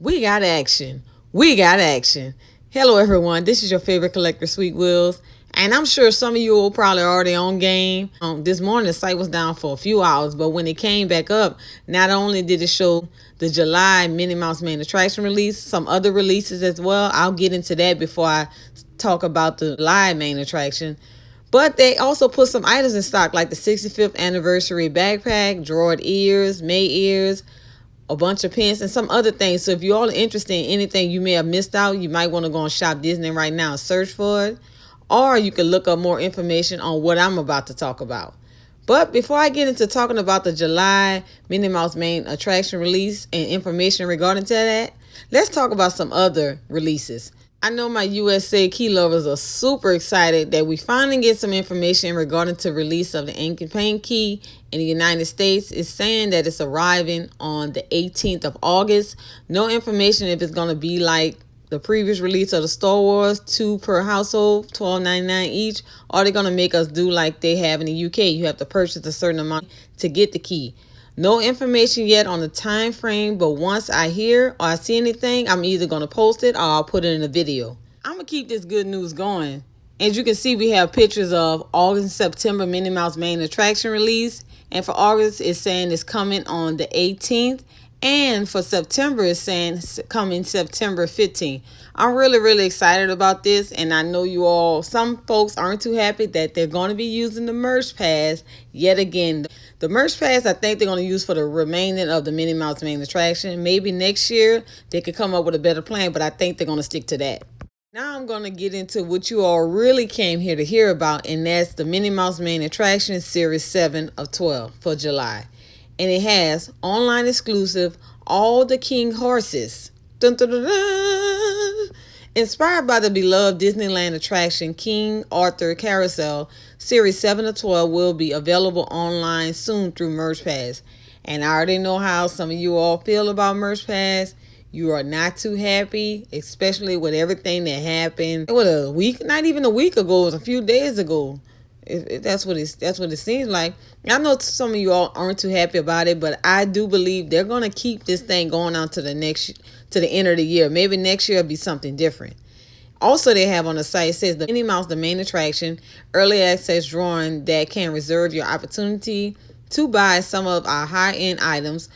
We got action. We got action. Hello, everyone. This is your favorite collector, Sweet Wills. And I'm sure some of you are probably already on game. This morning, the site was down for a few hours, but when it came back up, not only did it show the July Minnie Mouse main attraction release, some other releases as well. I'll get into that before I talk about the July main attraction. But they also put some items in stock, like the 65th anniversary backpack, droid ears, May ears, a bunch of pins, and some other things. So if you all are interested in anything you may have missed out, you might want to go on Shop Disney right now and search for it. Or you can look up more information on what I'm about to talk about. But before I get into talking about the July Minnie Mouse main attraction release and information regarding to that, let's talk about some other releases. I know my USA key lovers are super excited that we finally get some information regarding to release of the ink and paint key in the United States. It's saying that it's arriving on the 18th of August. No information if it's going to be like the previous release of the Star Wars, 2 per household, $12.99 each, or they're going to make us do like they have in the UK. You have to purchase a certain amount to get the key. No information yet on the time frame, but once I hear or I see anything, I'm either going to post it or I'll put it in a video. I'm going to keep this good news going. As you can see, we have pictures of August and September Minnie Mouse main attraction release. And for August, it's saying it's coming on the 18th. And for September, it's saying coming September 15th. I'm really excited about this. And I know you all, some folks aren't too happy that they're going to be using the merch pass yet again. The merch pass, I think they're going to use for the remaining of the Minnie Mouse main attraction. Maybe next year they could come up with a better plan, but I think they're going to stick to that. Now I'm going to get into what you all really came here to hear about, and that's the Minnie Mouse main attraction series 7 of 12 for July. And it has online exclusive All the King horses. Dun, dun, dun, dun. Inspired by the beloved Disneyland attraction King Arthur Carousel, Series 7 of 12 will be available online soon through Merch Pass. And I already know how some of you all feel about Merch Pass. You are not too happy, especially with everything that happened. What, a week? Not even a week ago. It was a few days ago. That's what it seems like. I know some of you all aren't too happy about it, but I do believe they're going to keep this thing going on to the end of the year. Maybe next year will be something different. Also, they have on the site, it says the Minnie Mouse, the main attraction, early access drawing that can reserve your opportunity to buy some of our high-end items.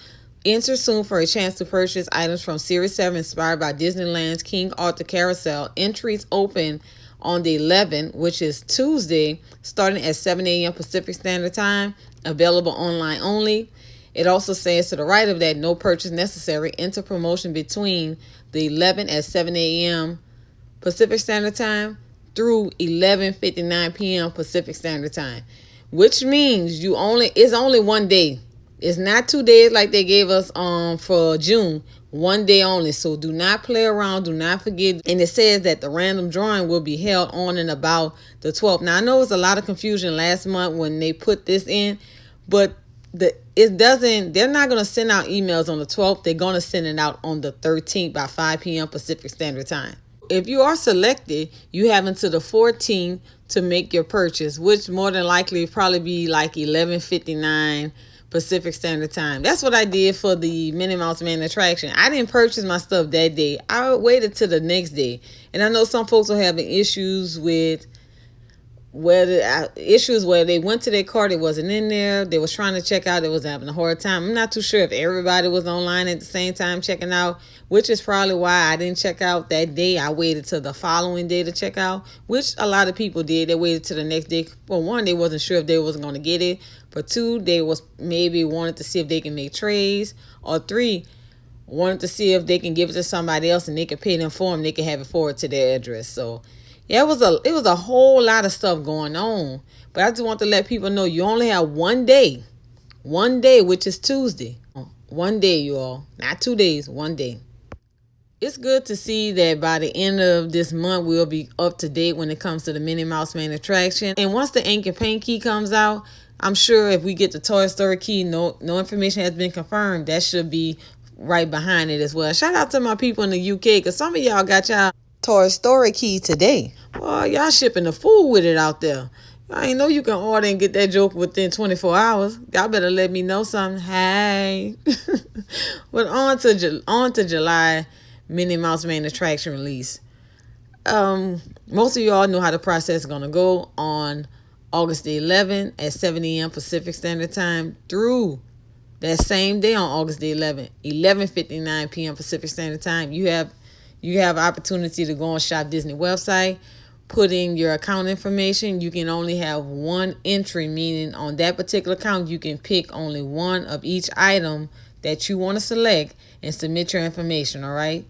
Enter soon for a chance to purchase items from Series 7 inspired by Disneyland's King Arthur Carousel. Entries open on the 11th, which is Tuesday, starting at 7 a.m. Pacific Standard Time, available online only. It also says to the right of that, no purchase necessary. Enter promotion between the 11th at 7 a.m. Pacific Standard Time through 11:59 p.m. Pacific Standard Time, which means it's only one day. It's not 2 days like they gave us for June. 1 day only. So do not play around. Do not forget. And it says that the random drawing will be held on and about the 12th. Now, I know it was a lot of confusion last month when they put this in, but they're not going to send out emails on the 12th. They're going to send it out on the 13th by 5 p.m. Pacific Standard Time. If you are selected, you have until the 14th to make your purchase, which more than likely probably be like 11:59 Pacific Standard Time. That's what I did for the Minnie Mouse main attraction. I didn't purchase my stuff that day. I waited till the next day. And I know some folks are having issues with where they went to their cart, it wasn't in there. They was trying to check out, they was having a hard time. I'm not too sure if everybody was online at the same time checking out, which is probably why I didn't check out that day. I waited till the following day to check out, which a lot of people did. They waited till the next day. For one, they wasn't sure if they wasn't going to get it. For two, they was maybe wanted to see if they can make trades. Or three, wanted to see if they can give it to somebody else and they can pay them for them. They can have it forwarded to their address. So yeah, it was a whole lot of stuff going on. But I just want to let people know you only have 1 day. 1 day, which is Tuesday. 1 day, you all. Not 2 days, 1 day. It's good to see that by the end of this month, we'll be up to date when it comes to the Minnie Mouse main attraction. And once the ink and paint key comes out, I'm sure if we get the Toy Story key, no information has been confirmed. That should be right behind it as well. Shout out to my people in the UK, because some of y'all got y'all Toy Story key today. Well, y'all shipping the fool with it out there. I ain't know you can order and get that joke within 24 hours. Y'all better let me know something. Hey. But on to July Minnie Mouse main attraction release. Most of y'all know how the process is gonna go on August the 11th at 7 a.m. Pacific Standard Time through that same day on August the 11th, 11:59 p.m. Pacific Standard Time. You have opportunity to go on Shop Disney website, put in your account information. You can only have one entry, meaning on that particular account, you can pick only one of each item that you want to select and submit your information, all right?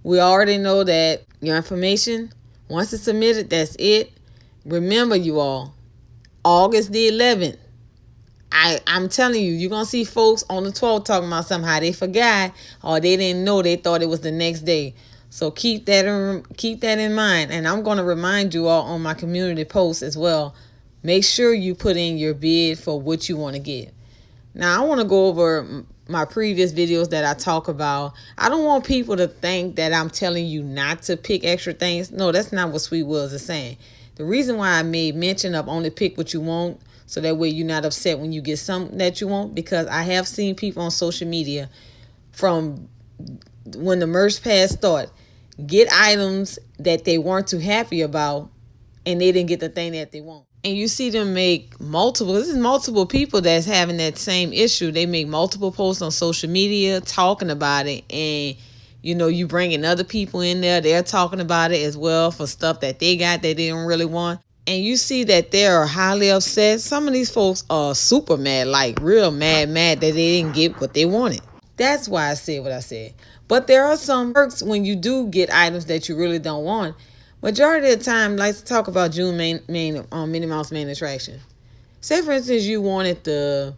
We already know that your information, once it's submitted, that's it. Remember, you all, August the 11th, I'm telling you, you're going to see folks on the 12th talking about somehow they forgot or they didn't know, they thought it was the next day. So keep that in mind. And I'm going to remind you all on my community post as well. Make sure you put in your bid for what you want to get. Now, I want to go over my previous videos that I talk about. I don't want people to think that I'm telling you not to pick extra things. No, that's not what Sweet Wills is saying. The reason why I made mention of only pick what you want, so that way you're not upset when you get something that you want, because I have seen people on social media from when the merch pass started get items that they weren't too happy about and they didn't get the thing that they want. And you see them make multiple people that's having that same issue. They make multiple posts on social media talking about it, and you bringing other people in there, they're talking about it as well for stuff that they got that they didn't really want. And you see that they're highly upset. Some of these folks are super mad, like real mad that they didn't get what they wanted. That's why I said what I said. But there are some perks when you do get items that you really don't want. Majority of the time, let's talk about June Minnie Mouse main attraction. Say, for instance, you wanted the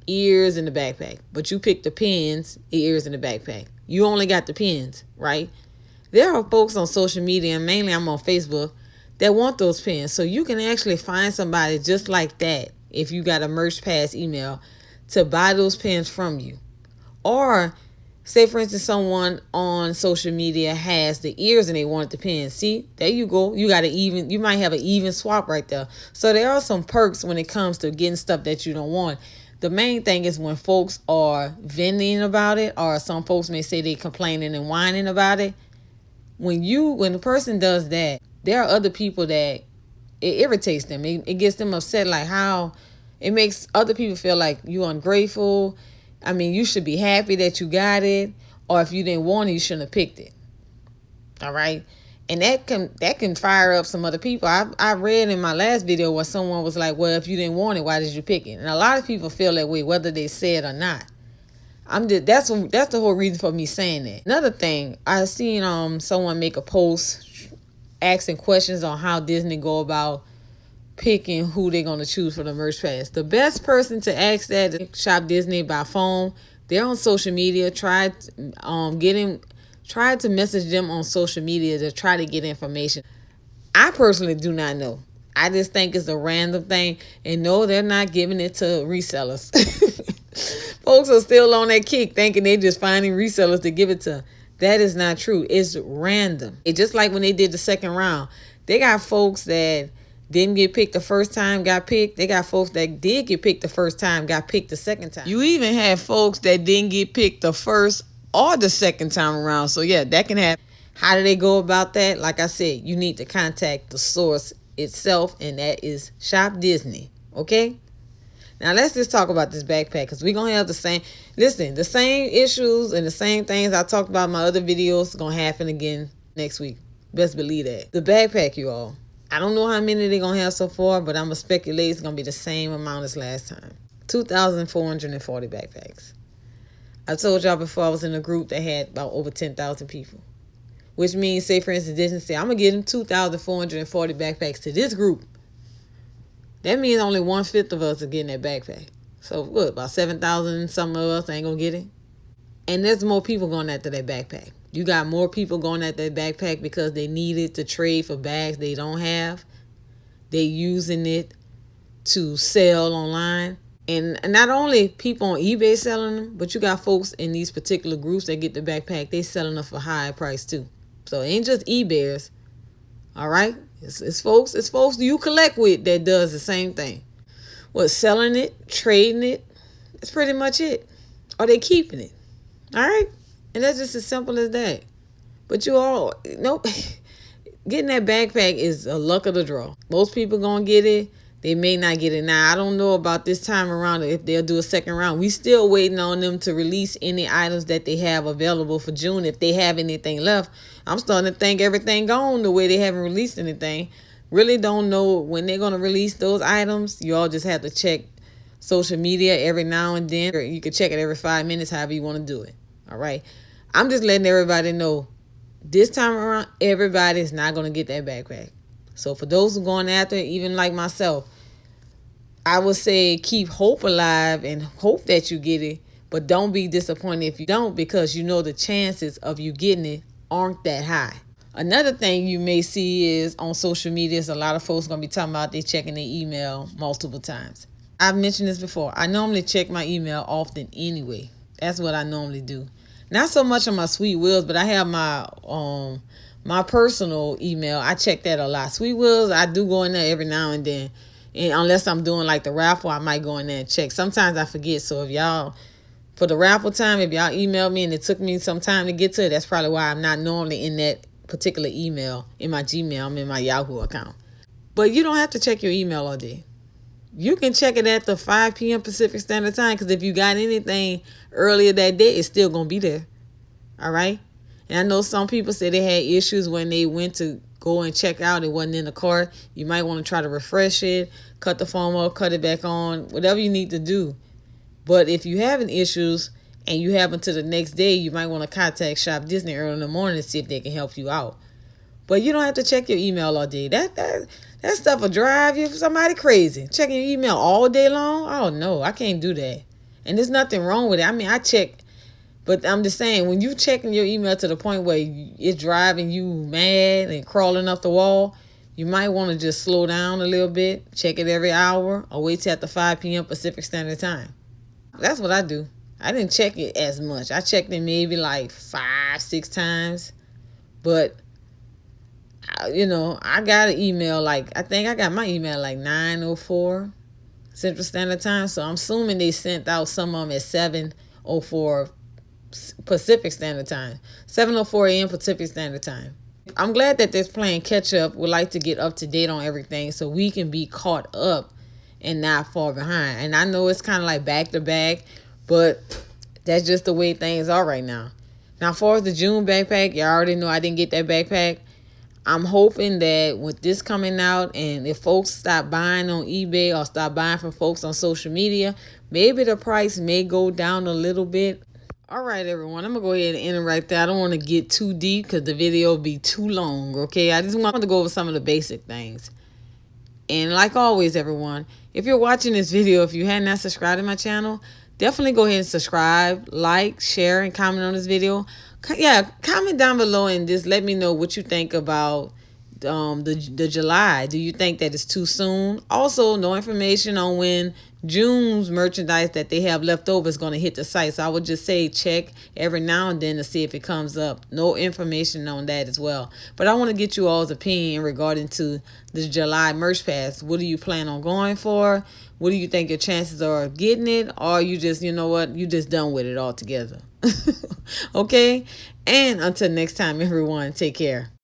ears in the backpack, but you picked the pins, the ears in the backpack. You only got the pins, right? There are folks on social media, and mainly I'm on Facebook, that want those pins. So you can actually find somebody just like that if you got a merch pass email to buy those pins from you. Or say, for instance, someone on social media has the ears and they want the pins. See, there you go. You might have an even swap right there. So there are some perks when it comes to getting stuff that you don't want. The main thing is when folks are venting about it, or some folks may say they complaining and whining about it. When the person does that, there are other people that it irritates them. It gets them upset, like how it makes other people feel like you ungrateful. I mean, you should be happy that you got it, or if you didn't want it, you shouldn't have picked it. All right, and that can fire up some other people. I read in my last video where someone was like, "Well, if you didn't want it, why did you pick it?" And a lot of people feel that way, whether they say it or not. That's the whole reason for me saying that. Another thing, I seen someone make a post asking questions on how Disney go about picking who they're going to choose for the merch pass. The best person to ask that is Shop Disney by phone. They're on social media. Try to message them on social media to try to get information. I personally do not know. I just think it's a random thing. And no, they're not giving it to resellers. Folks are still on that kick thinking they just finding resellers to give it to. That is not true. It's random. It's just like when they did the second round. They got folks that didn't get picked the first time, got picked. They got folks that did get picked the first time, got picked the second time. You even have folks that didn't get picked the first or the second time around. So yeah, that can happen. How do they go about that? Like I said, you need to contact the source itself, and that is Shop Disney. Okay? Now let's just talk about this backpack, because we're going to have the same issues and the same things I talked about in my other videos going to happen again next week. Best believe that. The backpack, you all. I don't know how many they're going to have so far, but I'm going to speculate it's going to be the same amount as last time. 2,440 backpacks. I told y'all before I was in a group that had about over 10,000 people. Which means, say for instance, Disney said, I'm going to give them 2,440 backpacks to this group. That means only 1/5 of us are getting that backpack. So what, about 7,000 some of us ain't going to get it? And there's more people going after that backpack. You got more people going at that backpack because they need it to trade for bags they don't have. They using it to sell online. And not only people on eBay selling them, but you got folks in these particular groups that get the backpack, they selling them for higher price too. So it ain't just eBayers. All right? It's folks you collect with that does the same thing. What, selling it, trading it, that's pretty much it. Or they keeping it. All right? And that's just as simple as that. But you all, nope. Getting that backpack is a luck of the draw. Most people gonna get it. They may not get it now. I don't know about this time around if they'll do a second round. We still waiting on them to release any items that they have available for June. If they have anything left, I'm starting to think everything gone the way they haven't released anything. Really don't know when they're gonna release those items. You all just have to check social media every now and then. You can check it every 5 minutes, however you want to do it. All right. I'm just letting everybody know this time around, everybody's not going to get that backpack. So for those who are going after it, even like myself, I would say keep hope alive and hope that you get it. But don't be disappointed if you don't, because you know the chances of you getting it aren't that high. Another thing you may see is on social media is a lot of folks going to be talking about they checking their email multiple times. I've mentioned this before. I normally check my email often anyway. That's what I normally do. Not so much on my Sweet Wheels, but I have my personal email. I check that a lot. Sweet Wheels, I do go in there every now and then. And unless I'm doing like the raffle, I might go in there and check. Sometimes I forget. So if y'all, for the raffle time, if y'all email me and it took me some time to get to it, that's probably why I'm not normally in that particular email in my Gmail. I'm in my Yahoo account. But you don't have to check your email all day. You can check it at the 5 p.m. Pacific Standard Time, because if you got anything earlier that day, it's still going to be there. All right? And I know some people say they had issues when they went to go and check out. It wasn't in the cart. You might want to try to refresh it, cut the phone off, cut it back on, whatever you need to do. But if you're having issues and you have until the next day, you might want to contact ShopDisney early in the morning to see if they can help you out. But you don't have to check your email all day. That stuff will drive you somebody crazy. Checking your email all day long? Oh, no, I can't do that. And there's nothing wrong with it. I mean, I check, but I'm just saying, when you checking your email to the point where it's driving you mad and crawling up the wall, you might want to just slow down a little bit, check it every hour, or wait till after 5 p.m. Pacific Standard Time. That's what I do. I didn't check it as much. I checked it maybe like 5, 6 times. But I got an email, I think I got my email 9:04 Central Standard Time. So I'm assuming they sent out some of them at 7:04 Pacific Standard Time. 7:04 a.m. Pacific Standard Time. I'm glad that they're playing catch up. Would like to get up to date on everything so we can be caught up and not fall behind. And I know it's kind of like back to back, but that's just the way things are right now. Now, as far as the June backpack, you already know I didn't get that backpack. I'm hoping that with this coming out, and if folks stop buying on eBay or stop buying from folks on social media, maybe the price may go down a little bit. All right, everyone, I'm going to go ahead and end it right there. I don't want to get too deep because the video will be too long, okay? I just want to go over some of the basic things. And like always, everyone, if you're watching this video, if you have not subscribed to my channel, definitely go ahead and subscribe, like, share, and comment on this video. Yeah, comment down below and just let me know what you think about the July. Do you think that it's too soon? Also, no information on when June's merchandise that they have left over is going to hit the site. So I would just say check every now and then to see if it comes up. No information on that as well. But I want to get you all's opinion regarding to the July merch pass. What do you plan on going for? What do you think your chances are of getting it? Or you just, you just done with it altogether. Okay? And until next time, everyone, take care.